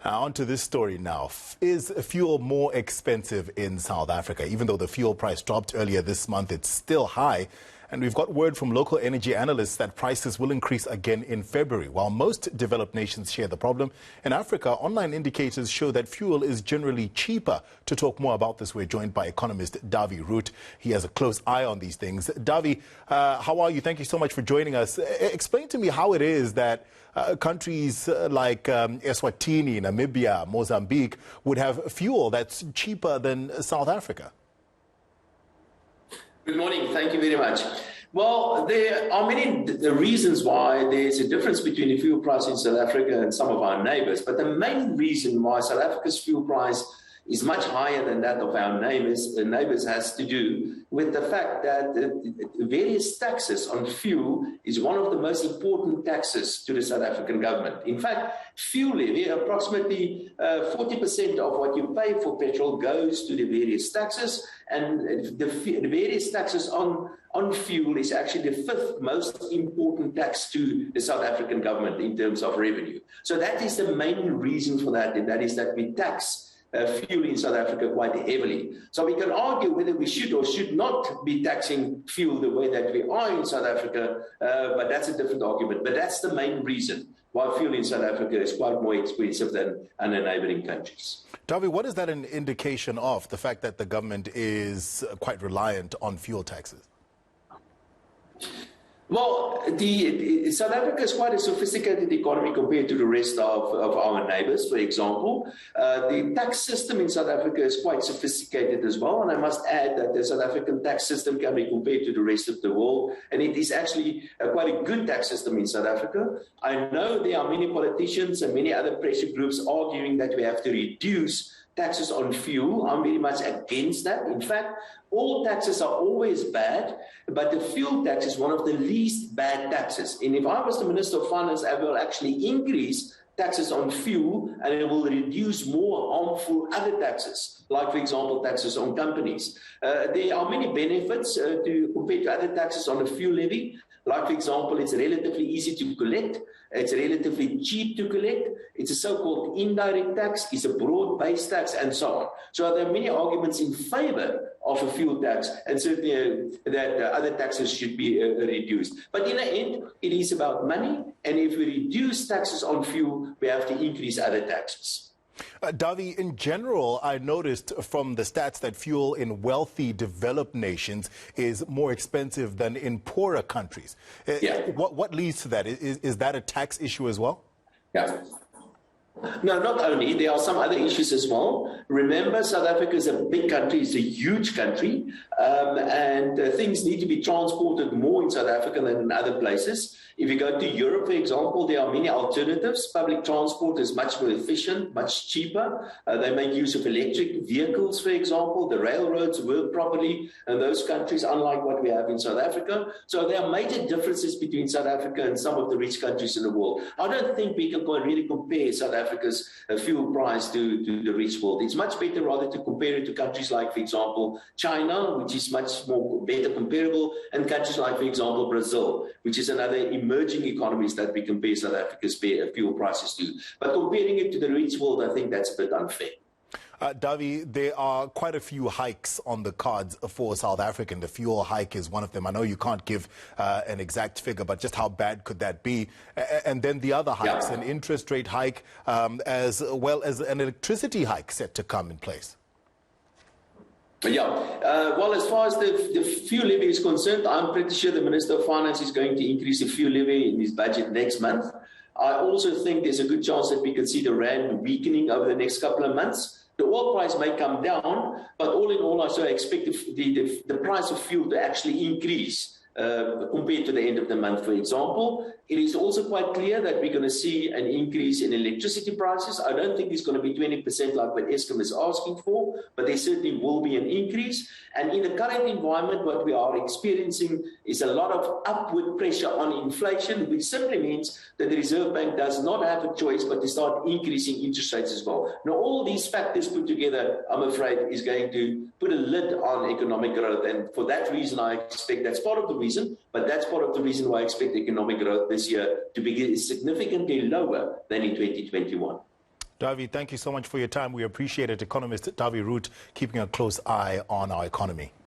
On to this story now. Is fuel more expensive in South Africa? Even though the fuel price dropped earlier this month, it's still high. And we've got word from local energy analysts that prices will increase again in February. While most developed nations share the problem, in Africa, online indicators show that fuel is generally cheaper. To talk more about this, we're joined by economist Dawie Roodt. He has a close eye on these things. Dawie, how are you? Thank you so much for joining us. Explain to me how it is that countries like Eswatini, Namibia, Mozambique would have fuel that's cheaper than South Africa. Good morning. Thank you very much. Well, there are many reasons why there's a difference between the fuel price in South Africa and some of our neighbors. But the main reason why South Africa's fuel price is much higher than that of our neighbors has to do with the fact that the various taxes on fuel is one of the most important taxes to the South African government. In fact, fuel levy, approximately 40% of what you pay for petrol goes to the various taxes, and the various taxes on fuel is actually the fifth most important tax to the South African government in terms of revenue. So that is the main reason for that, and that is that we tax fuel in South Africa quite heavily. So we can argue whether we should or should not be taxing fuel the way that we are in South Africa, but that's a different argument. But that's the main reason why fuel in South Africa is quite more expensive than in the neighboring countries. Dawie, what is that an indication of, the fact that the government is quite reliant on fuel taxes? Well, South Africa is quite a sophisticated economy compared to the rest of our neighbors, for example. The tax system in South Africa is quite sophisticated as well, and I must add that the South African tax system can be compared to the rest of the world, and it is actually quite a good tax system in South Africa. I know there are many politicians and many other pressure groups arguing that we have to reduce taxes on fuel. I'm very much against that. In fact, all taxes are always bad, but the fuel tax is one of the least bad taxes. And if I was the Minister of Finance, I will actually increase taxes on fuel, and it will reduce more harmful other taxes, like, for example, taxes on companies. There are many benefits compared to other taxes on the fuel levy. Like, for example, it's relatively easy to collect. It's relatively cheap to collect. It's a so-called indirect tax. It's a broad-based tax, and so on. So there are many arguments in favor of a fuel tax, and certainly that other taxes should be reduced. But in the end, it is about money, and if we reduce taxes on fuel, we have to increase other taxes. Dawie, in general, I noticed from the stats that fuel in wealthy, developed nations is more expensive than in poorer countries. Yeah. What leads to that? Is that a tax issue as well? Yeah. No, not only. There are some other issues as well. Remember, South Africa is a big country. It's a huge country. And things need to be transported more in South Africa than in other places. If you go to Europe, for example, there are many alternatives. Public transport is much more efficient, much cheaper. They make use of electric vehicles, for example. The railroads work properly in those countries, unlike what we have in South Africa. So there are major differences between South Africa and some of the rich countries in the world. I don't think we can really compare South Africa's fuel price to the rich world. It's much better rather to compare it to countries like, for example, China, which is much more better comparable, and countries like, for example, Brazil, which is another emerging economies that we compare South Africa's fuel prices to. But comparing it to the rich world, I think that's a bit unfair. Dawie, there are quite a few hikes on the cards for South Africa, and the fuel hike is one of them. I know you can't give an exact figure, but just how bad could that be? And then the other hikes, an interest rate hike, as well as an electricity hike set to come in place. Yeah. Well, as far as the fuel levy is concerned, I'm pretty sure the Minister of Finance is going to increase the fuel levy in his budget next month. I also think there's a good chance that we could see the rand weakening over the next couple of months. The oil price may come down, but all in all, I expect the price of fuel to actually increase compared to the end of the month, for example. It is also quite clear that we're going to see an increase in electricity prices. I don't think it's going to be 20% like what Eskom is asking for, but there certainly will be an increase. And in the current environment, what we are experiencing is a lot of upward pressure on inflation, which simply means that the Reserve Bank does not have a choice but to start increasing interest rates as well. Now, all these factors put together, I'm afraid, is going to put a lid on economic growth. And for that reason, I expect that's part of the reason, but that's part of the reason why I expect economic growth this year to be significantly lower than in 2021. Dawie, thank you so much for your time. We appreciate it. Economist Dawie Roodt keeping a close eye on our economy.